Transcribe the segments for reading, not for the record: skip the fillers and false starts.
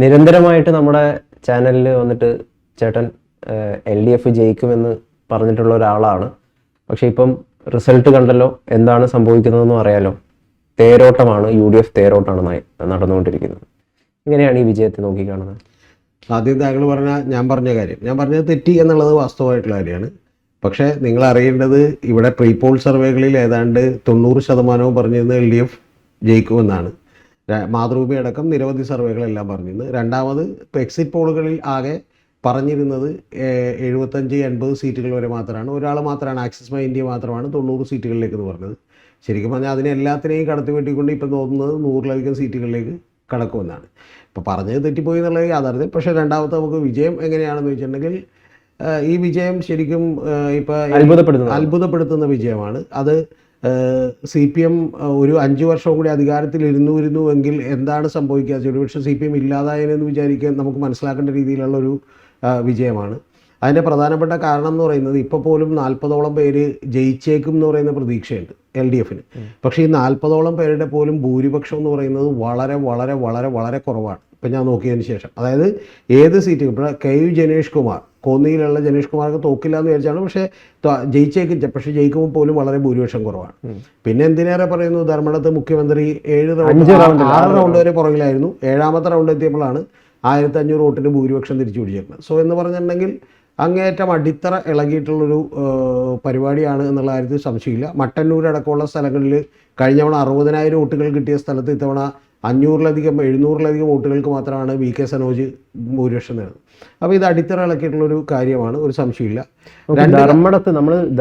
നിരന്തരമായിട്ട് നമ്മുടെ ചാനലിൽ വന്നിട്ട് ചേട്ടൻ LDF ജയിക്കുമെന്ന് പറഞ്ഞിട്ടുള്ള ഒരാളാണ്. പക്ഷെ ഇപ്പം റിസൾട്ട് കണ്ടല്ലോ, എന്താണ് സംഭവിക്കുന്നതെന്നും അറിയാലോ. തേരോട്ടമാണ്, UDF തേരോട്ടമാണ് നടന്നുകൊണ്ടിരിക്കുന്നത്. എങ്ങനെയാണ് ഈ വിജയത്തെ നോക്കിക്കാണുന്നത്? ആദ്യം താങ്കൾ ഞാൻ പറഞ്ഞത് തെറ്റി എന്നുള്ളത് വാസ്തവമായിട്ടുള്ള കാര്യമാണ്. പക്ഷേ നിങ്ങൾ അറിയേണ്ടത്, ഇവിടെ പ്രീപോൾ സർവേകളിൽ ഏതാണ്ട് 90% പറഞ്ഞിരുന്നത് LDF ജയിക്കുമെന്നാണ്. മാതൃഭൂമി അടക്കം നിരവധി സർവേകളെല്ലാം പറഞ്ഞിരുന്നു. രണ്ടാമത് ഇപ്പോൾ എക്സിറ്റ് പോളുകളിൽ ആകെ പറഞ്ഞിരുന്നത് 75-80 സീറ്റുകൾ വരെ മാത്രമാണ്. ഒരാൾ മാത്രമാണ്, ആക്സിസ് മൈ ഇന്ത്യ മാത്രമാണ് 90 സീറ്റുകളിലേക്ക് എന്ന് പറഞ്ഞത്. ശരിക്കും പറഞ്ഞാൽ അതിനെ എല്ലാത്തിനെയും കടത്തി വെട്ടിക്കൊണ്ട് ഇപ്പം തോന്നുന്നത് 100-ലധികം സീറ്റുകളിലേക്ക് കടക്കുമെന്നാണ്. ഇപ്പോൾ പറഞ്ഞത് തെറ്റിപ്പോയി എന്നുള്ളത് യാഥാർത്ഥ്യം. പക്ഷേ രണ്ടാമത്തെ നമുക്ക് വിജയം എങ്ങനെയാണെന്ന് വെച്ചിട്ടുണ്ടെങ്കിൽ, ഈ വിജയം ശരിക്കും ഇപ്പോൾ അത്ഭുതപ്പെടുത്തുന്ന വിജയമാണ്. അത് CPM ഒരു 5 വർഷം കൂടി അധികാരത്തിൽ ഇരുന്നുവെങ്കിൽ എന്താണ് സംഭവിക്കുക, ഒരുപക്ഷെ CPM ഇല്ലാതായെന്ന് വിചാരിക്കാൻ നമുക്ക് മനസ്സിലാക്കേണ്ട രീതിയിലുള്ളൊരു വിജയമാണ്. അതിൻ്റെ പ്രധാനപ്പെട്ട കാരണം എന്ന് പറയുന്നത്, ഇപ്പോൾ പോലും 40ഓളം പേര് ജയിച്ചേക്കും എന്ന് പറയുന്ന പ്രതീക്ഷയുണ്ട് LDFന്. പക്ഷേ ഈ 40ഓളം പേരുടെ പോലും ഭൂരിപക്ഷം എന്ന് പറയുന്നത് വളരെ വളരെ വളരെ വളരെ കുറവാണ്. ഇപ്പം ഞാൻ നോക്കിയതിന് ശേഷം, അതായത് ഏത് സീറ്റ്, ഇപ്പോൾ KU ജനേഷ് കുമാർ, കോന്നിയിലുള്ള ജനേഷ് കുമാർക്ക് തോക്കില്ല എന്ന് വിചാരിച്ചാണ്. പക്ഷേ പക്ഷേ ജയിക്കുമ്പോൾ പോലും വളരെ ഭൂരിപക്ഷം കുറവാണ്. പിന്നെ എന്തിനേറെ പറയുന്നു, ധർമ്മടത്ത് മുഖ്യമന്ത്രി 6 റൗണ്ട് വരെ പുറകിലായിരുന്നു. 7ാമത്തെ റൗണ്ട് എത്തിയപ്പോഴാണ് 1500 വോട്ടിന് ഭൂരിപക്ഷം തിരിച്ചു പിടിച്ചേക്കുന്നത്. സോ എന്ന് പറഞ്ഞിട്ടുണ്ടെങ്കിൽ അങ്ങേയറ്റം അടിത്തറ ഇളകിയിട്ടുള്ളൊരു പരിപാടിയാണ് എന്നുള്ള കാര്യത്തിൽ സംശയമില്ല. മട്ടന്നൂർ അടക്കമുള്ള സ്ഥലങ്ങളിൽ കഴിഞ്ഞ തവണ 60,000 വോട്ടുകൾ കിട്ടിയ സ്ഥലത്ത് ഇത്തവണ 700-ലധികം വോട്ടുകൾക്ക് മാത്രമാണ് VK സനോജ് ഭൂരിപക്ഷം നേടുന്നത്. അപ്പോൾ ഇത് അടിത്തറ ഇളക്കിയിട്ടുള്ളൊരു കാര്യമാണ്, ഒരു സംശയമില്ല.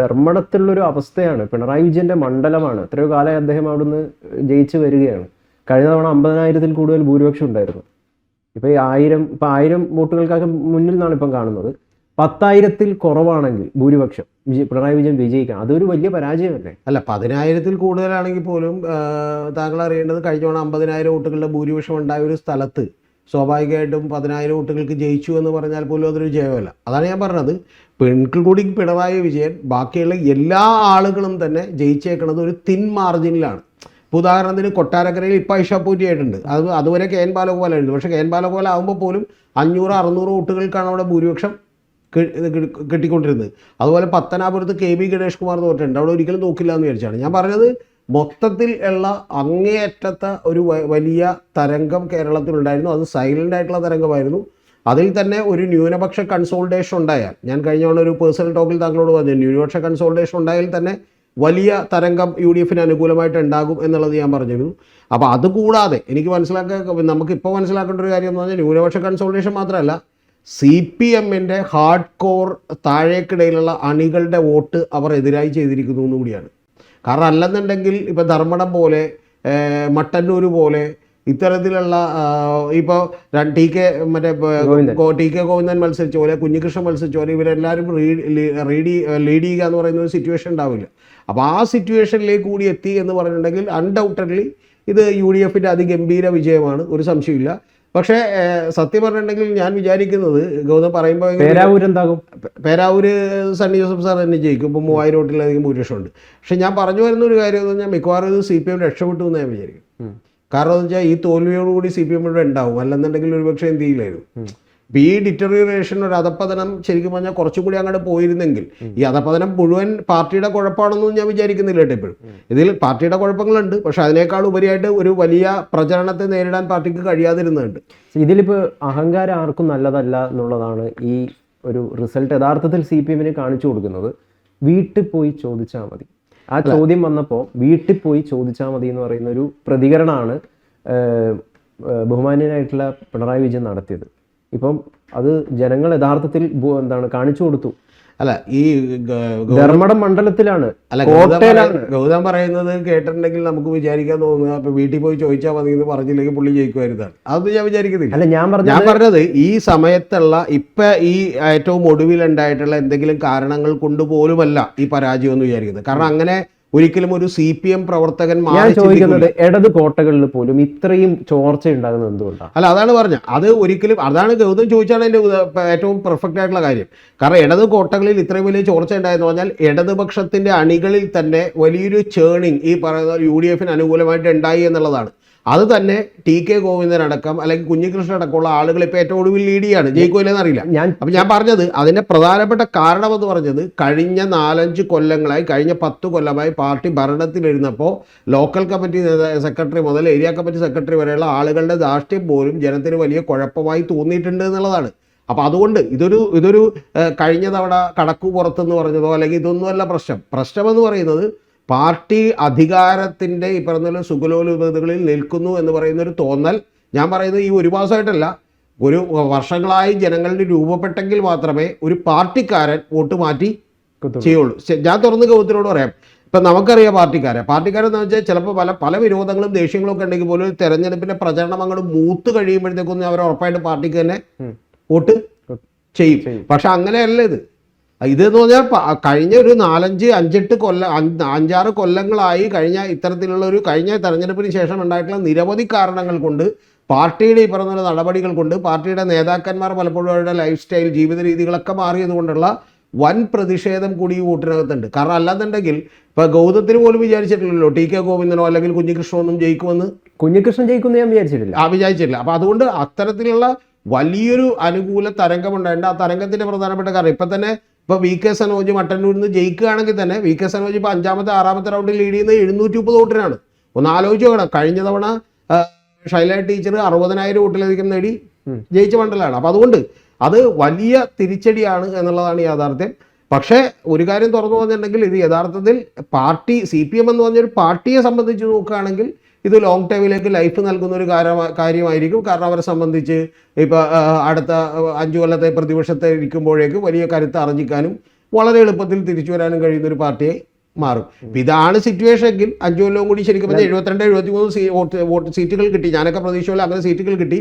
ധർമ്മടത്തുള്ളൊരു അവസ്ഥയാണ്. പിണറായി വിജയന്റെ മണ്ഡലമാണ്. എത്രയോ കാലം അദ്ദേഹം അവിടുന്ന് ജയിച്ചു വരികയാണ്. കഴിഞ്ഞ തവണ 50,000-ൽ കൂടുതൽ ഭൂരിപക്ഷം ഉണ്ടായിരുന്നു. ഇപ്പോൾ ഈ 1000 വോട്ടുകൾക്കൊക്കെ മുന്നിൽ നിന്നാണ് ഇപ്പം കാണുന്നത്. 10,000-ൽ കുറവാണെങ്കിൽ ഭൂരിപക്ഷം പിണറായി വിജയൻ വിജയിക്കണം, അതൊരു വലിയ പരാജയമല്ലേ? അല്ല, 10,000-ൽ കൂടുതലാണെങ്കിൽ പോലും താങ്കൾ അറിയേണ്ടത്, കഴിഞ്ഞ തവണ 50,000 വോട്ടുകളുടെ ഭൂരിപക്ഷം ഉണ്ടായ ഒരു സ്ഥലത്ത് സ്വാഭാവികമായിട്ടും 10,000 വോട്ടുകൾക്ക് ജയിച്ചു എന്ന് പറഞ്ഞാൽ പോലും അതൊരു ജയമല്ല. അതാണ് ഞാൻ പറഞ്ഞത്. കൂടി പിണറായി വിജയൻ ബാക്കിയുള്ള എല്ലാ ആളുകളും തന്നെ ജയിച്ചേക്കുന്നത് ഒരു തിൻ മാർജിനിലാണ്. ഇപ്പോൾ ഉദാഹരണത്തിന് കൊട്ടാരക്കരയിൽ ഇപ്പോൾ ഐഷ പൂറ്റി ആയിട്ടുണ്ട്. അതുവരെ KN ബാലഗോപാലായിരുന്നു. പക്ഷേ KN ബാലഗോപാൽ ആകുമ്പോൾ പോലും 500-600 വോട്ടുകൾക്കാണ് അവിടെ ഭൂരിപക്ഷം കിട്ടിക്കൊണ്ടിരുന്നത്. അതുപോലെ പത്തനാപുരത്ത് KB ഗണേഷ് കുമാർ തോറ്റിട്ടുണ്ട്. അവിടെ ഒരിക്കലും തോക്കില്ല എന്ന് വിചാരിച്ചാണ്. ഞാൻ പറഞ്ഞത്, മൊത്തത്തിൽ ഉള്ള അങ്ങേയറ്റത്തെ ഒരു വലിയ തരംഗം കേരളത്തിലുണ്ടായിരുന്നു. അത് സൈലൻ്റ് ആയിട്ടുള്ള തരംഗമായിരുന്നു. അതിൽ തന്നെ ഒരു ന്യൂനപക്ഷ കൺസോൾട്ടേഷൻ ഉണ്ടായാൽ, ഞാൻ കഴിഞ്ഞ തവണ ഒരു പേഴ്സണൽ ടോക്കിൽ താങ്കളോട് പറഞ്ഞു, ന്യൂനപക്ഷ കൺസോൾട്ടേഷൻ ഉണ്ടായാൽ തന്നെ വലിയ തരംഗം UDFന് അനുകൂലമായിട്ട് ഉണ്ടാകും എന്നുള്ളത് ഞാൻ പറഞ്ഞിരുന്നു. അപ്പോൾ അതുകൂടാതെ നമുക്കിപ്പോൾ മനസ്സിലാക്കേണ്ട ഒരു കാര്യം എന്ന് പറഞ്ഞാൽ, ന്യൂനപക്ഷ കൺസോൾട്ടേഷൻ മാത്രമല്ല, CPMൻ്റെ ഹാർഡ് കോർ താഴേക്കിടയിലുള്ള അണികളുടെ വോട്ട് അവർ എതിരായി ചെയ്തിരിക്കുന്നു എന്നുകൂടിയാണ്. കാരണം അല്ലെന്നുണ്ടെങ്കിൽ ഇപ്പോൾ ധർമ്മടം പോലെ, മട്ടന്നൂർ പോലെ, ഇത്തരത്തിലുള്ള ഇപ്പോൾ TK ഗോവിന്ദൻ മത്സരിച്ച പോലെ, കുഞ്ഞികൃഷ്ണൻ മത്സരിച്ച പോലെ, ഇവരെല്ലാവരും ലീഡ് ചെയ്യുക എന്ന് പറയുന്ന ഒരു സിറ്റുവേഷൻ ഉണ്ടാവില്ല. അപ്പോൾ ആ സിറ്റുവേഷനിലേക്ക് കൂടി എത്തി എന്ന് പറഞ്ഞിട്ടുണ്ടെങ്കിൽ അൺഡൗട്ടഡ്ലി ഇത് UDFൻ്റെ അതിഗംഭീര വിജയമാണ്, ഒരു സംശയമില്ല. പക്ഷേ സത്യം പറഞ്ഞിട്ടുണ്ടെങ്കിൽ ഞാൻ വിചാരിക്കുന്നത്, ഗൗതം പറയുമ്പോൾ പേരാവൂര് സണ്ണി ജോസഫ് സാർ തന്നെ ജയിക്കും. ഇപ്പോൾ 3000 വോട്ടിലധികം ഭൂരിപക്ഷമുണ്ട്. പക്ഷെ ഞാൻ പറഞ്ഞു വരുന്ന ഒരു കാര്യം എന്ന് പറഞ്ഞാൽ, മിക്കവാറും ഇത് CPM രക്ഷപ്പെട്ടു എന്ന് ഞാൻ വിചാരിക്കും. കാരണം എന്ന് വെച്ചാൽ ഈ തോൽവിയോടുകൂടി CPM ഇവിടെ ഉണ്ടാവും. അല്ലെന്നുണ്ടെങ്കിൽ ഒരുപക്ഷെ എന്ത് ചെയ്യില്ലായിരുന്നു. ഇപ്പോൾ ഈ ഡിറ്ററിയറേഷൻ, ഒരു അധപ്പതനം ശരിക്കും പറഞ്ഞാൽ കുറച്ചും കൂടി അങ്ങോട്ട് പോയിരുന്നെങ്കിൽ, ഈ അധപ്പതനം മുഴുവൻ പാർട്ടിയുടെ കുഴപ്പമാണെന്നും ഞാൻ വിചാരിക്കുന്നില്ല കേട്ടോ. ഇപ്പോഴും ഇതിൽ പാർട്ടിയുടെ കുഴപ്പങ്ങളുണ്ട്. പക്ഷെ അതിനേക്കാൾ ഉപരിയായിട്ട് ഒരു വലിയ പ്രചരണത്തെ നേരിടാൻ പാർട്ടിക്ക് കഴിയാതിരുന്നുണ്ട്. ഇതിലിപ്പോൾ അഹങ്കാരം ആർക്കും നല്ലതല്ല എന്നുള്ളതാണ് ഈ ഒരു റിസൾട്ട് യഥാർത്ഥത്തിൽ CPMന് കാണിച്ചു കൊടുക്കുന്നത്. വീട്ടിൽ പോയി ചോദിച്ചാൽ മതി. ആ ചോദ്യം വന്നപ്പോൾ വീട്ടിൽ പോയി ചോദിച്ചാൽ മതി എന്ന് പറയുന്ന ഒരു പ്രതികരണമാണ് ബഹുമാന്യനായിട്ടുള്ള പിണറായി വിജയൻ നടത്തിയത്. ഇപ്പം അത് ജനങ്ങൾ യഥാർത്ഥത്തിൽ കാണിച്ചു കൊടുത്തു. അല്ല, ഈ ധർമ്മടം മണ്ഡലത്തിലാണ്, ഗൗതം പറയുന്നത് കേട്ടിട്ടുണ്ടെങ്കിൽ നമുക്ക് വിചാരിക്കാൻ തോന്നുക, അപ്പൊ വീട്ടിൽ പോയി ചോദിച്ചാൽ മതി എന്ന് പറഞ്ഞില്ലെങ്കിൽ പുള്ളി ജയിക്കുമായിരുന്നാണ്. അതൊന്നും ഞാൻ വിചാരിക്കുന്നില്ല. അല്ല, ഞാൻ പറഞ്ഞത് ഈ സമയത്തുള്ള ഈ ഏറ്റവും ഒടുവിലുണ്ടായിട്ടുള്ള എന്തെങ്കിലും കാരണങ്ങൾ കൊണ്ടുപോലുമല്ല ഈ പരാജയം എന്ന് വിചാരിക്കുന്നത്. കാരണം അങ്ങനെ ഒരിക്കലും ഒരു CPM പ്രവർത്തകൻ ചോദിക്കുന്നത്, ഇടത് കോട്ടകളിൽ പോലും ഇത്രയും ചോർച്ച ഉണ്ടാകുന്നത് എന്തുകൊണ്ടാണ്? അല്ല, അതാണ് പറഞ്ഞത്. അതാണ് ഗൗതം ചോദിച്ചാണ് എൻ്റെ ഏറ്റവും പെർഫെക്റ്റ് ആയിട്ടുള്ള കാര്യം. കാരണം ഇടത് കോട്ടകളിൽ ഇത്രയും വലിയ ചോർച്ച ഉണ്ടായെന്ന് പറഞ്ഞാൽ, ഇടതുപക്ഷത്തിന്റെ അണികളിൽ തന്നെ വലിയൊരു ചേണിങ് ഈ പറയുന്ന UDFന് അനുകൂലമായിട്ട് ഉണ്ടായി എന്നുള്ളതാണ്. അത് തന്നെ ടി.കെ. ഗോവിന്ദൻ അടക്കം അല്ലെങ്കിൽ കുഞ്ഞികൃഷ്ണൻ അടക്കമുള്ള ആളുകൾ ഇപ്പോൾ ഏറ്റവും ഒടുവിൽ ലീഡ് ചെയ്യാണ്, ജയിക്കില്ലെന്ന് അറിയില്ല. അപ്പം ഞാൻ പറഞ്ഞത് അതിൻ്റെ പ്രധാനപ്പെട്ട കാരണം എന്ന് പറഞ്ഞത് കഴിഞ്ഞ 4-5 കൊല്ലങ്ങളായി, കഴിഞ്ഞ 10 കൊല്ലമായി പാർട്ടി ഭരണത്തിലിരുന്നപ്പോൾ ലോക്കൽ കമ്മിറ്റി സെക്രട്ടറി മുതൽ ഏരിയ കമ്മിറ്റി സെക്രട്ടറി വരെയുള്ള ആളുകളുടെ ധാർഷ്ട്യം പോലും ജനത്തിന് വലിയ കുഴപ്പമായി തോന്നിയിട്ടുണ്ട് എന്നുള്ളതാണ്. അപ്പോൾ അതുകൊണ്ട് ഇതൊരു കഴിഞ്ഞ തവണ കടക്കു പുറത്തെന്ന് പറഞ്ഞതോ അല്ലെങ്കിൽ ഇതൊന്നുമല്ല പ്രശ്നമെന്ന് പറയുന്നത് പാർട്ടി അധികാരത്തിൻ്റെ ഈ പറഞ്ഞ സുഗലോലുപതകളിൽ നിൽക്കുന്നു എന്ന് പറയുന്ന ഒരു തോന്നൽ. ഞാൻ പറയുന്നത് ഈ ഒരു മാസമായിട്ടല്ല, ഒരു വർഷങ്ങളായി ജനങ്ങളിൽ രൂപപ്പെട്ടെങ്കിൽ മാത്രമേ ഒരു പാർട്ടിക്കാരൻ വോട്ട് മാറ്റി ചെയ്യുള്ളൂ. ഞാൻ തുറന്ന് ഗൗതത്തിനോട് പറയാം, ഇപ്പം നമുക്കറിയാം പാർട്ടിക്കാരെന്ന് വെച്ചാൽ ചിലപ്പോൾ പല വിരോധങ്ങളും ദേഷ്യങ്ങളും ഒക്കെ ഉണ്ടെങ്കിൽ പോലും തെരഞ്ഞെടുപ്പിൻ്റെ പ്രചരണം അങ്ങോട്ട് മൂത്ത് കഴിയുമ്പോഴത്തേക്കൊന്നും അവർ ഉറപ്പായിട്ട് പാർട്ടിക്ക് തന്നെ വോട്ട് ചെയ്യും. പക്ഷെ അങ്ങനെയല്ല ഇതെന്ന് പറഞ്ഞാൽ കഴിഞ്ഞ ഒരു 4-5-8 കൊല്ലം 5-6 കൊല്ലങ്ങളായി കഴിഞ്ഞ തെരഞ്ഞെടുപ്പിന് ശേഷം ഉണ്ടായിട്ടുള്ള നിരവധി കാരണങ്ങൾ കൊണ്ട്, പാർട്ടിയുടെ ഈ പറഞ്ഞ നടപടികൾ കൊണ്ട്, പാർട്ടിയുടെ നേതാക്കന്മാർ പലപ്പോഴും അവരുടെ ലൈഫ് സ്റ്റൈൽ ജീവിത രീതികളൊക്കെ മാറിയത് കൊണ്ടുള്ള വൻ പ്രതിഷേധം കൂടി ഈ വോട്ടിനകത്തുണ്ട്. കാരണം അല്ലാന്നുണ്ടെങ്കിൽ ഇപ്പോൾ ഗൗതത്തിന് പോലും വിചാരിച്ചിട്ടില്ലല്ലോ ടി.കെ. ഗോവിന്ദനോ അല്ലെങ്കിൽ കുഞ്ഞികൃഷ്ണനൊന്നും ജയിക്കുമെന്ന്. കുഞ്ഞികൃഷ്ണൻ ജയിക്കുമെന്ന് ഞാൻ വിചാരിച്ചിട്ടില്ല. അപ്പോൾ അതുകൊണ്ട് അത്തരത്തിലുള്ള വലിയൊരു അനുകൂല തരംഗമുണ്ടായിട്ടുണ്ട്. ആ തരംഗത്തിൻ്റെ പ്രധാനപ്പെട്ട കാരണം ഇപ്പം തന്നെ ഇപ്പോൾ വി.കെ. സനോജ് മട്ടന്നൂരിൽ നിന്ന് ജയിക്കുകയാണെങ്കിൽ തന്നെ വി.കെ. സനോജ് ഇപ്പോൾ 5ാമത്തെ റൗണ്ടിൽ ലീഡ് ചെയ്യുന്നത് 730 വോട്ടിനാണ്. ഒന്ന് ആലോചിച്ച് നോക്കണം, കഴിഞ്ഞ തവണ ഷൈല ടീച്ചർ 60,000 വോട്ടിലധികം നേടി ജയിച്ച മണ്ഡലമാണ്. അപ്പോൾ അതുകൊണ്ട് അത് വലിയ തിരിച്ചടിയാണ് എന്നുള്ളതാണ് യാഥാർത്ഥ്യം. പക്ഷേ ഒരു കാര്യം തുറന്നു പറഞ്ഞിട്ടുണ്ടെങ്കിൽ ഇത് യഥാർത്ഥത്തിൽ പാർട്ടി CPM എന്ന് പറഞ്ഞൊരു പാർട്ടിയെ സംബന്ധിച്ച് നോക്കുകയാണെങ്കിൽ ഇത് ലോങ് ടൈമിലേക്ക് ലൈഫ് നൽകുന്ന ഒരു കാര്യമായിരിക്കും. കാരണം അവരെ സംബന്ധിച്ച് ഇപ്പോൾ അടുത്ത 5 കൊല്ലത്തെ പ്രതിപക്ഷത്തെ ഇരിക്കുമ്പോഴേക്കും വലിയ കരുത്ത് ആർജിക്കാനും വളരെ എളുപ്പത്തിൽ തിരിച്ചു വരാനും കഴിയുന്ന ഒരു പാർട്ടിയായി മാറും. ഇതാണ് സിറ്റുവേഷൻ എങ്കിൽ 5 കൊല്ലവും കൂടി ശരിക്കും പറഞ്ഞാൽ 72-73 സീറ്റുകൾ കിട്ടി. ഞാനൊക്കെ പ്രതീക്ഷയുള്ള അങ്ങനെ സീറ്റുകൾ കിട്ടി.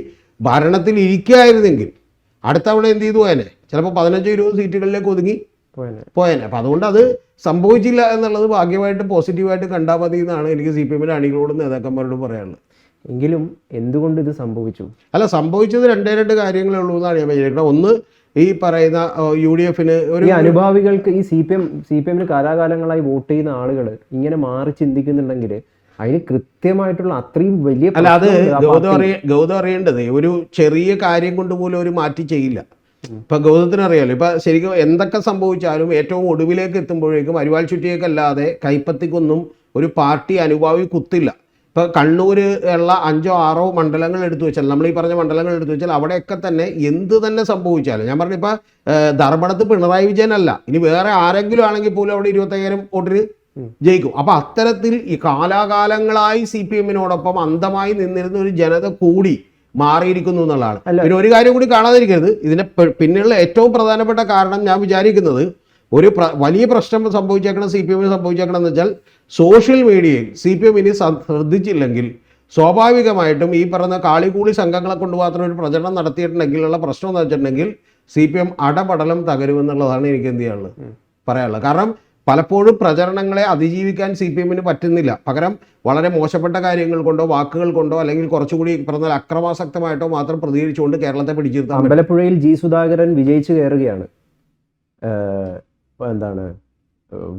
ഭരണത്തിൽ ഇരിക്കുകയായിരുന്നെങ്കിൽ അടുത്ത തവണ എന്ത് ചെയ്തു പോയനെ, ചിലപ്പോൾ 15-20 സീറ്റുകളിലേക്ക് ഒതുങ്ങി പോയനെ. അപ്പം അതുകൊണ്ട് അത് സംഭവിച്ചില്ല എന്നുള്ളത് ഭാഗ്യമായിട്ട് പോസിറ്റീവായിട്ട് കണ്ടാൽ മതി എന്നാണ് എനിക്ക് CPM അണികളോടും നേതാക്കന്മാരോടും പറയാനുള്ളത്. എങ്കിലും എന്തുകൊണ്ട് ഇത് സംഭവിച്ചു? അല്ല, സംഭവിച്ചത് രണ്ട് കാര്യങ്ങളേ ഉള്ളൂ എന്നാണ് ഞാൻ വിചാരിക്കുന്നത്. ഒന്ന്, ഈ പറയുന്ന UDFന് ഒരു അനുഭാവികൾക്ക് ഈ CPM കാലാകാലങ്ങളായി വോട്ട് ചെയ്യുന്ന ആളുകൾ ഇങ്ങനെ മാറി ചിന്തിക്കുന്നുണ്ടെങ്കിൽ അതിന് കൃത്യമായിട്ടുള്ള അത്രയും വലിയ അല്ല, അത് ഗൗതം അറിയേണ്ടത് ഒരു ചെറിയ കാര്യം കൊണ്ട് പോലും ഒരു മാറ്റി ചെയ്യില്ല. ഇപ്പം ഗൗതത്തിന് അറിയാമല്ലോ, ഇപ്പം ശരിക്കും എന്തൊക്കെ സംഭവിച്ചാലും ഏറ്റവും ഒടുവിലേക്ക് എത്തുമ്പോഴേക്കും അരിവാൾ ചുറ്റിയേക്കല്ലാതെ കൈപ്പത്തിക്കൊന്നും ഒരു പാർട്ടി അനുഭാവി കുത്തില്ല. ഇപ്പോൾ കണ്ണൂർ ഉള്ള 5-6 മണ്ഡലങ്ങൾ എടുത്തു വെച്ചാൽ, നമ്മൾ ഈ പറഞ്ഞ മണ്ഡലങ്ങൾ എടുത്തു വെച്ചാൽ അവിടെയൊക്കെ തന്നെ എന്ത് തന്നെ സംഭവിച്ചാലും, ഞാൻ പറഞ്ഞു ഇപ്പോൾ ധർമ്മടത്ത് പിണറായി വിജയനല്ല, ഇനി വേറെ ആരെങ്കിലും ആണെങ്കിൽ പോലും അവിടെ 25,000 വോട്ടിന് ജയിക്കും. അപ്പം അത്തരത്തിൽ ഈ കാലാകാലങ്ങളായി CPMനോടൊപ്പം അന്ധമായി നിന്നിരുന്ന ഒരു ജനത കൂടി മാറിയിരിക്കുന്നു എന്നുള്ളതാണ്. പിന്നെ ഒരു കാര്യം കൂടി കാണാതിരിക്കരുത്, ഇതിൻ്റെ പിന്നെയുള്ള ഏറ്റവും പ്രധാനപ്പെട്ട കാരണം ഞാൻ വിചാരിക്കുന്നത് ഒരു വലിയ പ്രശ്നം സംഭവിച്ചേക്കണം CPMന് സംഭവിച്ചേക്കണം എന്ന് വെച്ചാൽ സോഷ്യൽ മീഡിയയിൽ CPM ഇനി ശ്രദ്ധിച്ചില്ലെങ്കിൽ സ്വാഭാവികമായിട്ടും ഈ പറഞ്ഞ കാളികൂളി സംഘങ്ങളെ കൊണ്ട് മാത്രം ഒരു പ്രചരണം നടത്തിയിട്ടുണ്ടെങ്കിലുള്ള പ്രശ്നം എന്ന് വെച്ചിട്ടുണ്ടെങ്കിൽ CPM അടപടലം തകരുമെന്നുള്ളതാണ് എനിക്ക് എന്ത് പറയാനുള്ളത്. കാരണം പലപ്പോഴും പ്രചരണങ്ങളെ അതിജീവിക്കാൻ CPMന് പറ്റുന്നില്ല. പകരം വളരെ മോശപ്പെട്ട കാര്യങ്ങൾ കൊണ്ടോ വാക്കുകൾ കൊണ്ടോ അല്ലെങ്കിൽ കുറച്ചുകൂടി പറഞ്ഞാൽ അക്രമാസക്തമായിട്ടോ മാത്രം പ്രതികരിച്ചുകൊണ്ട് കേരളത്തെ പിടിച്ചിരുത്താം. അമ്പലപ്പുഴയിൽ G. സുധാകരൻ വിജയിച്ചു കയറുകയാണ്.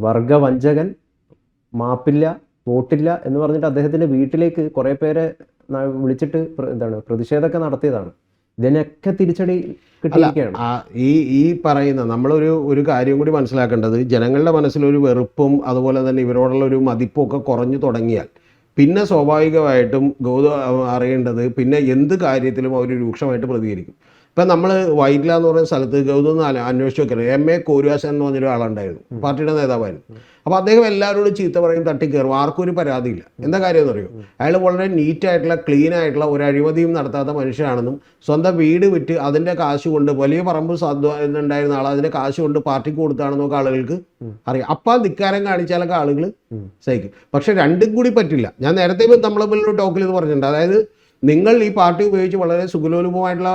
വർഗവഞ്ചകൻ, മാപ്പില്ല, വോട്ടില്ല എന്ന് പറഞ്ഞിട്ട് അദ്ദേഹത്തിൻ്റെ വീട്ടിലേക്ക് കുറേ പേരെ വിളിച്ചിട്ട് പ്രതിഷേധമൊക്കെ നടത്തിയതാണ്. ഇതിനൊക്കെ തിരിച്ചടി കിട്ടിയിരിക്കുകയാണ്. ഈ പറയുന്ന നമ്മളൊരു കാര്യം കൂടി മനസ്സിലാക്കേണ്ടത്, ജനങ്ങളുടെ മനസ്സിലൊരു വെറുപ്പും അതുപോലെ തന്നെ ഇവരോടുള്ള ഒരു മതിപ്പും ഒക്കെ കുറഞ്ഞു തുടങ്ങിയാൽ പിന്നെ സ്വാഭാവികമായിട്ടും അറിയേണ്ടത് പിന്നെ എന്ത് കാര്യത്തിലും അവർ രൂക്ഷമായിട്ട് പ്രതികരിക്കും. ഇപ്പം നമ്മൾ വൈറ്റ്ല എന്ന് പറയുന്ന സ്ഥലത്ത് ഗൗതം അന്വേഷിച്ച് നോക്കരുത്, M.A. കോരുവാസൻ എന്ന് പറഞ്ഞൊരു ആളുണ്ടായിരുന്നു, പാർട്ടിയുടെ നേതാവായിരുന്നു. അപ്പോൾ അദ്ദേഹം എല്ലാവരോടും ചീത്ത പറയും, തട്ടിക്കയറും, ആർക്കും ഒരു പരാതിയില്ല. എന്താ കാര്യം എന്ന് അറിയോ, അയാൾ വളരെ നീറ്റായിട്ടുള്ള ക്ലീൻ ആയിട്ടുള്ള ഒരു അഴിമതിയും നടത്താത്ത മനുഷ്യനാണെന്നും സ്വന്തം വീട് വിറ്റ് അതിൻ്റെ കാശ് കൊണ്ട് വലിയ പറമ്പ് ഉണ്ടായിരുന്ന ആൾ അതിൻ്റെ കാശ് കൊണ്ട് പാർട്ടിക്ക് കൊടുത്താണെന്നൊക്കെ ആളുകൾക്ക് അറിയാം. അപ്പം ധിക്കാരം കാണിച്ചാലൊക്കെ ആളുകൾ സഹിക്കും. പക്ഷെ രണ്ടും കൂടി പറ്റില്ല. ഞാൻ നേരത്തെ നമ്മളെ ടോക്കിൽ ഇത് പറഞ്ഞിട്ടുണ്ട്. അതായത് നിങ്ങൾ ഈ പാർട്ടി ഉപയോഗിച്ച് വളരെ സുഗലോലുപമായിട്ടുള്ള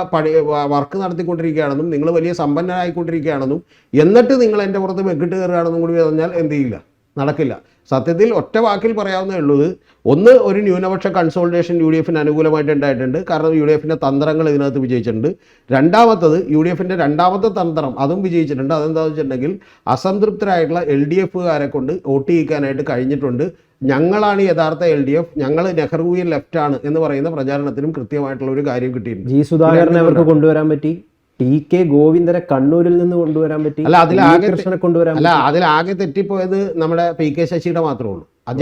വർക്ക് നടത്തിക്കൊണ്ടിരിക്കുകയാണെന്നും നിങ്ങൾ വലിയ സമ്പന്നരായിക്കൊണ്ടിരിക്കുകയാണെന്നും എന്നിട്ട് നിങ്ങൾ എൻ്റെ പുറത്ത് വെക്കിട്ട് കയറുകയാണെന്നും കൂടി പറഞ്ഞാൽ എന്ത് ചെയ്യില്ല, നടക്കില്ല. സത്യത്തിൽ ഒറ്റ വാക്കിൽ പറയാവുന്നേ ഉള്ളത്, ഒന്ന്, ഒരു ന്യൂനപക്ഷ കൺസോൾട്ടേഷൻ UDFന് അനുകൂലമായിട്ട് ഉണ്ടായിട്ടുണ്ട്. കാരണം UDFൻ്റെ തന്ത്രങ്ങൾ ഇതിനകത്ത് വിജയിച്ചിട്ടുണ്ട്. രണ്ടാമത്തത് UDFൻ്റെ രണ്ടാമത്തെ തന്ത്രം അതും വിജയിച്ചിട്ടുണ്ട്. അതെന്താണെന്ന് വെച്ചിട്ടുണ്ടെങ്കിൽ അസംതൃപ്തരായിട്ടുള്ള LDFകാരെ കൊണ്ട് വോട്ട് ചെയ്യിക്കാനായിട്ട് കഴിഞ്ഞിട്ടുണ്ട്. ഞങ്ങളാണ് യഥാർത്ഥ LDF, ഞങ്ങൾ നെഹ്റുവിയൻ ലെഫ്റ്റാണ് എന്ന് പറയുന്ന പ്രചാരണത്തിനും കൃത്യമായിട്ടുള്ള ഒരു കാര്യം കിട്ടിയിട്ടുണ്ട്. ജി സുധാകരനെ അവർക്ക് കൊണ്ടുവരാൻ പറ്റി, ടി.കെ. ഗോവിന്ദനെ കണ്ണൂരിൽ നിന്ന് കൊണ്ടുവരാൻ പറ്റി, അല്ല കൃഷ്ണനെ കൊണ്ടുവരാൻ പറ്റി. അതിലാകെ തെറ്റിപ്പോയത് നമ്മുടെ PK ശശിയുടെ മാത്രമേ ഉള്ളൂ. ആ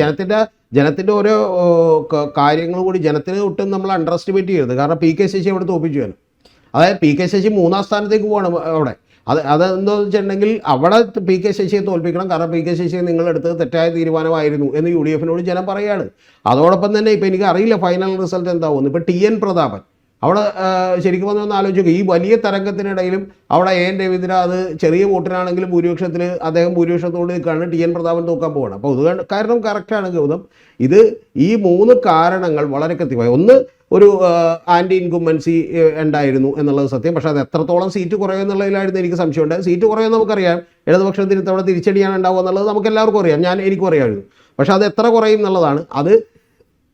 ജനത്തിന്റെ ഓരോ കാര്യങ്ങൾ കൂടി ജനത്തിന് ഒട്ടും നമ്മൾ അണ്ടർ എസ്റ്റിമേറ്റ് ചെയ്യരുത്. കാരണം PK ശശി അവിടെ തോപ്പിച്ചു തന്നെ, അതായത് PK ശശി 3ാം സ്ഥാനത്തേക്ക് പോവാണ് അവിടെ. അതെന്താണെന്ന് വെച്ചിട്ടുണ്ടെങ്കിൽ അവിടെ PK ശശിയെ തോൽപ്പിക്കണം, കാരണം PK ശശിയെ നിങ്ങളെടുത്തത് തെറ്റായ തീരുമാനമായിരുന്നു എന്ന് UDF ജനം പറയുകയാണ്. അതോടൊപ്പം തന്നെ ഇപ്പം എനിക്ക് അറിയില്ല ഫൈനൽ റിസൾട്ട് എന്താവുമെന്ന്. ഇപ്പം TN പ്രതാപൻ അവിടെ ശരിക്കും പറഞ്ഞൊന്ന് ആലോചിക്കുക, ഈ വലിയ തരംഗത്തിനിടയിലും അവിടെ AN രവീന്ദ്ര അത് ചെറിയ വോട്ടിനാണെങ്കിലും ഭൂരിപക്ഷത്തിൽ അദ്ദേഹം ഭൂരിപക്ഷത്തോട് നിൽക്കുകയാണ്, TN പ്രതാപൻ തോക്കാൻ പോവുകയാണ്. അപ്പോൾ ഇത് കാരണം കറക്റ്റാണ് ഗൗതം. ഈ 3 കാരണങ്ങൾ വളരെ കൃത്യമായി. ഒന്ന്, ഒരു ആൻറ്റി ഇൻകുംബൻസി ഉണ്ടായിരുന്നു എന്നുള്ളത് സത്യം. പക്ഷേ അത് എത്രത്തോളം സീറ്റ് കുറയും എന്നുള്ളതിലായിരുന്നു എനിക്ക് സംശയമുണ്ട്. സീറ്റ് കുറയുമെന്ന് നമുക്കറിയാം, ഇടതുപക്ഷത്തിന് ഇത്തവണ തിരിച്ചടിയാണ് ഉണ്ടാവുക എന്നുള്ളത് നമുക്ക് എല്ലാവർക്കും അറിയാം, എനിക്കും അറിയാമായിരുന്നു. പക്ഷേ അത് എത്ര കുറയും എന്നുള്ളതാണ്. അത്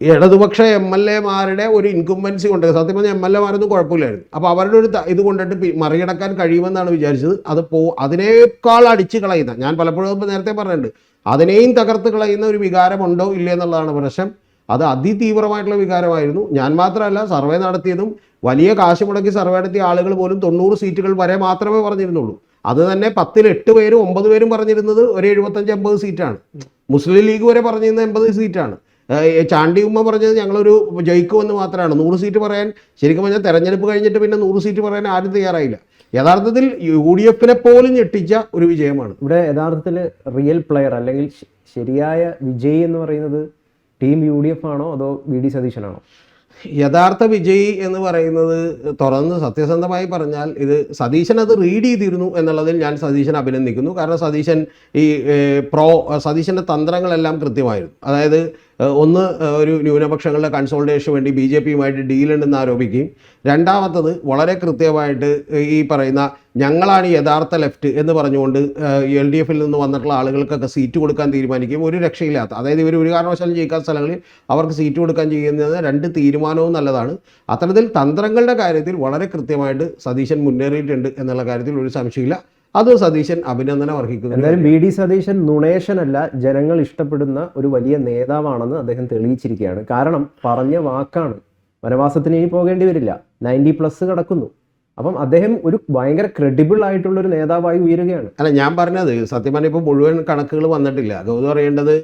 ഇടതുപക്ഷ MLA-മാരുടെ ഒരു ഇൻകുംബൻസി കൊണ്ട്, സത്യം പറഞ്ഞാൽ MLA-മാരൊന്നും കുഴപ്പമില്ലായിരുന്നു. അപ്പോൾ അവരുടെ ഒരു ഇത് കൊണ്ടിട്ട് മറികടക്കാൻ കഴിയുമെന്നാണ് വിചാരിച്ചത്. അതിനേക്കാൾ അടിച്ച് കളയുന്ന, ഞാൻ പലപ്പോഴും നേരത്തെ പറഞ്ഞിട്ടുണ്ട്, അതിനെയും തകർത്ത് കളയുന്ന ഒരു വികാരമുണ്ടോ ഇല്ല എന്നുള്ളതാണ് പ്രശ്നം. അത് അതിതീവ്രമായിട്ടുള്ള വികാരമായിരുന്നു. ഞാൻ മാത്രമല്ല, സർവേ നടത്തിയതും വലിയ കാശ് മുടക്കി സർവേ നടത്തിയ ആളുകൾ പോലും 90 സീറ്റുകൾ വരെ മാത്രമേ പറഞ്ഞിരുന്നുള്ളൂ. അത് തന്നെ 10-ൽ 8 പേരും 9 പേരും പറഞ്ഞിരുന്നത് ഒരു 75-80 സീറ്റാണ്. മുസ്ലിം ലീഗ് വരെ പറഞ്ഞിരുന്നത് 80 സീറ്റാണ്. ചാണ്ടി ഉമ്മ പറഞ്ഞത് ഞങ്ങളൊരു ജയിക്കുമെന്ന് മാത്രമാണ്. 100 സീറ്റ് ശരിക്കും പറഞ്ഞാൽ തെരഞ്ഞെടുപ്പ് കഴിഞ്ഞിട്ട് പിന്നെ 100 സീറ്റ് പറയാൻ ആരും തയ്യാറായില്ല. യഥാർത്ഥത്തിൽ UDF പോലും ഞെട്ടിച്ച ഒരു വിജയമാണ്. ഇവിടെ യഥാർത്ഥത്തിൽ റിയൽ പ്ലെയർ അല്ലെങ്കിൽ ശരിയായ വിജയി എന്ന് പറയുന്നത് ടീം UDF ആണോ അതോ VD സതീശനാണോ? യഥാർത്ഥ വിജയി എന്ന് പറയുന്നത്, തുറന്ന് സത്യസന്ധമായി പറഞ്ഞാൽ, ഇത് സതീശൻ അത് റീഡ് ചെയ്തിരുന്നു എന്നുള്ളതിൽ ഞാൻ സതീശൻ അഭിനന്ദിക്കുന്നു. കാരണം സതീശൻ സതീശൻ്റെ തന്ത്രങ്ങളെല്ലാം കൃത്യമായിരുന്നു. അതായത് ഒന്ന്, ഒരു ന്യൂനപക്ഷങ്ങളുടെ കൺസോൾട്ടേഷന് വേണ്ടി BJP-യുമായിട്ട് ഡീലുണ്ടെന്ന് ആരോപിക്കുകയും, രണ്ടാമത്തത് വളരെ കൃത്യമായിട്ട് ഈ പറയുന്ന ഞങ്ങളാണ് യഥാർത്ഥ ലെഫ്റ്റ് എന്ന് പറഞ്ഞുകൊണ്ട് LDF നിന്ന് വന്നിട്ടുള്ള ആളുകൾക്കൊക്കെ സീറ്റ് കൊടുക്കാൻ തീരുമാനിക്കുകയും ഒരു രക്ഷയില്ലാത്ത, അതായത് ഇവർ ഒരു കാരണവശാലും ജയിക്കാത്ത സ്ഥലങ്ങളിൽ അവർക്ക് സീറ്റ് കൊടുക്കാൻ ചെയ്യുന്നത് 2 തീരുമാനവും നല്ലതാണ്. അത്തരത്തിൽ തന്ത്രങ്ങളുടെ കാര്യത്തിൽ വളരെ കൃത്യമായിട്ട് സതീശൻ മുന്നേറിയിട്ടുണ്ട് എന്നുള്ള കാര്യത്തിൽ ഒരു സംശയമില്ല. അത് സതീശൻ അഭിനന്ദനം അർഹിക്കുന്നു. എന്തായാലും VD സതീശൻ നുണേശനല്ല, ജനങ്ങൾ ഇഷ്ടപ്പെടുന്ന ഒരു വലിയ നേതാവാണെന്ന് അദ്ദേഹം തെളിയിച്ചിരിക്കുകയാണ്. കാരണം പറഞ്ഞ വാക്കാണ്. വനവാസത്തിന് ഇനി പോകേണ്ടി വരില്ല, 90+ കടക്കുന്നു. അപ്പം അദ്ദേഹം ഒരു ഭയങ്കര ക്രെഡിബിൾ ആയിട്ടുള്ള ഒരു നേതാവായി ഉയരുകയാണ്. അല്ല, ഞാൻ പറഞ്ഞത് സത്യം പറഞ്ഞാൽ ഇപ്പോൾ മുഴുവൻ കണക്കുകൾ വന്നിട്ടില്ല. ഗൗതം അറിയേണ്ടത്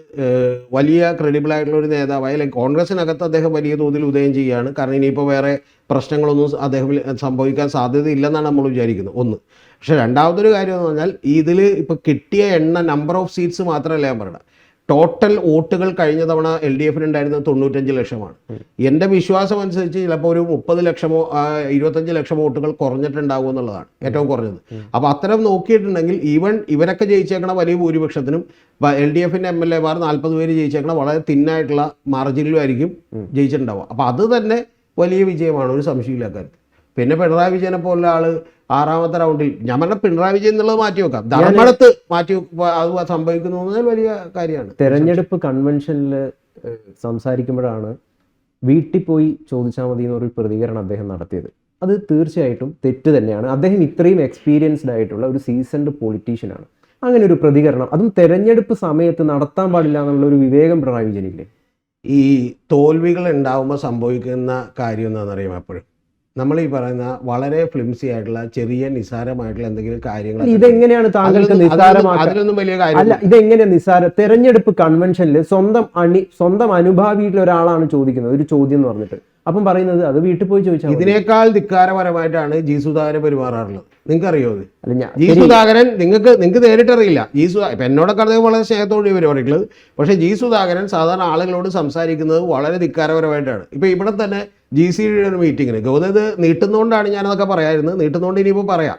വലിയ ക്രെഡിബിൾ ആയിട്ടുള്ള ഒരു നേതാവായി, അല്ലെങ്കിൽ കോൺഗ്രസിനകത്ത് അദ്ദേഹം വലിയ തോതിൽ ഉദയം ചെയ്യുകയാണ്. കാരണം ഇനിയിപ്പോൾ വേറെ പ്രശ്നങ്ങളൊന്നും അദ്ദേഹം സംഭവിക്കാൻ സാധ്യതയില്ലെന്നാണ് നമ്മൾ വിചാരിക്കുന്നത്. ഒന്ന്. പക്ഷേ രണ്ടാമതൊരു കാര്യം എന്ന് പറഞ്ഞാൽ, ഇതിൽ ഇപ്പോൾ കിട്ടിയ നമ്പർ ഓഫ് സീറ്റ്സ് മാത്രമല്ല ഞാൻ പറയുന്നത്, ടോട്ടൽ വോട്ടുകൾ കഴിഞ്ഞ തവണ LDF ഉണ്ടായിരുന്നത് 95 ലക്ഷമാണ്. എൻ്റെ വിശ്വാസം അനുസരിച്ച് ചിലപ്പോൾ ഒരു 30 ലക്ഷമോ 25 ലക്ഷം വോട്ടുകൾ കുറഞ്ഞിട്ടുണ്ടാകും എന്നുള്ളതാണ് ഏറ്റവും കുറഞ്ഞത്. അപ്പോൾ അത്തരം നോക്കിയിട്ടുണ്ടെങ്കിൽ ഈവൻ ഇവരൊക്കെ ജയിച്ചേക്കണ വലിയ ഭൂരിപക്ഷത്തിനും LDF MLA-മാർ 40 പേര് ജയിച്ചേക്കണ വളരെ തിന്നായിട്ടുള്ള മാർജിനിലും ആയിരിക്കും ജയിച്ചിട്ടുണ്ടാവുക. അപ്പോൾ അത് തന്നെ വലിയ വിജയമാണ്, ഒരു സംശയമില്ല കാര്യത്തിൽ. പിന്നെ പിണറായി വിജയനെ പോലുള്ള ആള് 6ാമത്തെ റൗണ്ടിൽ, ഞാൻ പറഞ്ഞ പിണറായി വിജയൻ എന്നുള്ളത് മാറ്റി വെക്കാം, ധർമ്മടത്ത് മാറ്റി അത് സംഭവിക്കുന്നു എന്നതിൽ വലിയ കാര്യമാണ്. തെരഞ്ഞെടുപ്പ് കൺവെൻഷനിൽ സംസാരിക്കുമ്പോഴാണ് വീട്ടിൽ പോയി ചോദിച്ചാൽ മതി എന്നൊരു പ്രതികരണം അദ്ദേഹം നടത്തിയത്. അത് തീർച്ചയായിട്ടും തെറ്റ് തന്നെയാണ്. അദ്ദേഹം ഇത്രയും എക്സ്പീരിയൻസ്ഡ് ആയിട്ടുള്ള ഒരു സീസൺഡ് പൊളിറ്റീഷ്യനാണ്. അങ്ങനെ ഒരു പ്രതികരണം അതും തെരഞ്ഞെടുപ്പ് സമയത്ത് നടത്താൻ പാടില്ല എന്നുള്ള ഒരു വിവേകം പിണറായി വിജയനില്ലേ? ഈ തോൽവികൾ ഉണ്ടാകുമ്പോൾ സംഭവിക്കുന്ന കാര്യം എന്താണെന്നറിയാം, എപ്പോഴും നമ്മൾ ഈ പറയുന്ന വളരെ ഫ്ലിംസി ആയിട്ടുള്ള ചെറിയ നിസ്സാരമായിട്ടുള്ള എന്തെങ്കിലും കാര്യങ്ങൾ, ഇതെങ്ങനെയാണ് താങ്കൾക്ക് അതിലൊന്നും വലിയ കാര്യം അല്ല, ഇതെങ്ങനെയാണ് നിസ്സാര? തെരഞ്ഞെടുപ്പ് കൺവെൻഷനിൽ സ്വന്തം അനുഭാവിയിലുള്ള ഒരാളാണ് ചോദിക്കുന്നത് ഒരു ചോദ്യം എന്ന് പറഞ്ഞിട്ട്, അപ്പം പറയുന്നത് അത് വീട്ടിൽ പോയി ചോദിച്ചാൽ. ഇതിനേക്കാൾ ധിക്കാരപരമായിട്ടാണ് ജി സുധാകരൻ പെരുമാറാറുള്ളത്. നിങ്ങൾക്ക് അറിയോ? ജി സുധാകരൻ നിങ്ങൾക്ക് നേരിട്ടറിയില്ല. ഇപ്പം എന്നോടൊക്കെ അദ്ദേഹം വളരെ സ്നേഹത്തോടെ പെരുമാറിയിട്ടുള്ളത്. പക്ഷേ ജി സുധാകരൻ സാധാരണ ആളുകളോട് സംസാരിക്കുന്നത് വളരെ ധിക്കാരപരമായിട്ടാണ്. ഇപ്പം ഇവിടെ തന്നെ GCD ഒരു മീറ്റിങ്ങിന് ഗൗതം നീട്ടുന്നതുകൊണ്ടാണ് ഞാനതൊക്കെ പറയാമായിരുന്നു. നീട്ടുന്നതുകൊണ്ട് ഇനിയിപ്പോൾ പറയാം.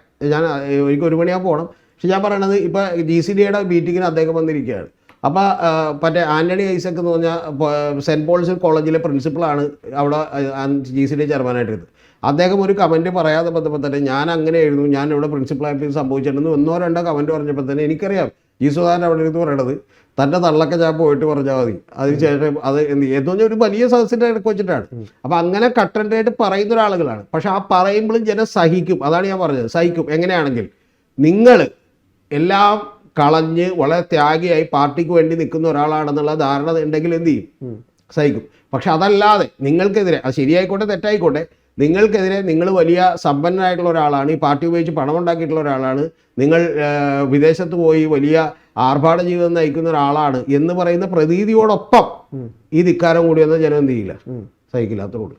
എനിക്ക് 1 മണിയാകുമ്പോൾ പോകണം. പക്ഷെ ഞാൻ പറയണത് ഇപ്പോൾ GCDയുടെ മീറ്റിങ്ങിന് അദ്ദേഹം വന്നിരിക്കുകയാണ്. അപ്പോൾ മറ്റേ ആൻ്റണി ഐസക് എന്ന് പറഞ്ഞാൽ സെൻറ്റ് പോൾസ് കോളേജിലെ പ്രിൻസിപ്പളാണ് അവിടെ GCD ചെയർമാനായിട്ടിരുന്നത്. അദ്ദേഹം ഒരു കമൻറ്റ് പറയാതെ ബന്ധപ്പോൾ തന്നെ ഞാൻ അങ്ങനെയായിരുന്നു, ഞാൻ ഇവിടെ പ്രിൻസിപ്പളായിട്ട് സംഭവിച്ചിട്ടുണ്ടെന്ന് 1-2 കമൻറ്റ് പറഞ്ഞപ്പോൾ തന്നെ എനിക്കറിയാം ജി സുധാകരൻ അവിടെ ഇരുന്ന് പറയണത് തൻ്റെ തള്ളൊക്കെ ഞാൻ പോയിട്ട് പറഞ്ഞാൽ മതി, അതിനുശേഷം അത് എന്ന് പറഞ്ഞാൽ ഒരു വലിയ സദസ്സിൻ്റെ ഇടയ്ക്ക് വെച്ചിട്ടാണ്. അപ്പോൾ അങ്ങനെ കട്ടൻ്റായിട്ട് പറയുന്ന ഒരാളുകളാണ്. പക്ഷെ ആ പറയുമ്പോഴും ജനം സഹിക്കും. അതാണ് ഞാൻ പറഞ്ഞത്, സഹിക്കും. എങ്ങനെയാണെങ്കിൽ നിങ്ങൾ എല്ലാം കളഞ്ഞ് വളരെ ത്യാഗിയായി പാർട്ടിക്ക് വേണ്ടി നിൽക്കുന്ന ഒരാളാണെന്നുള്ള ധാരണ ഉണ്ടെങ്കിൽ എന്ത് ചെയ്യും? സഹിക്കും. പക്ഷെ അതല്ലാതെ നിങ്ങൾക്കെതിരെ, അത് ശരിയായിക്കോട്ടെ തെറ്റായിക്കോട്ടെ, നിങ്ങൾക്കെതിരെ നിങ്ങൾ വലിയ സമ്പന്നനായിട്ടുള്ള ഒരാളാണ്, ഈ പാർട്ടി ഉപയോഗിച്ച് പണം ഉണ്ടാക്കിയിട്ടുള്ള ഒരാളാണ്, നിങ്ങൾ വിദേശത്ത് പോയി വലിയ ആർഭാട ജീവിതം നയിക്കുന്ന ഒരാളാണ് എന്ന് പറയുന്ന പ്രതീതിയോടൊപ്പം ഈ ധിക്കാരം കൂടി വന്നാൽ ജനം എന്ത് ചെയ്യില്ല, സഹിക്കില്ല. അത്രേ ഉള്ളൂ.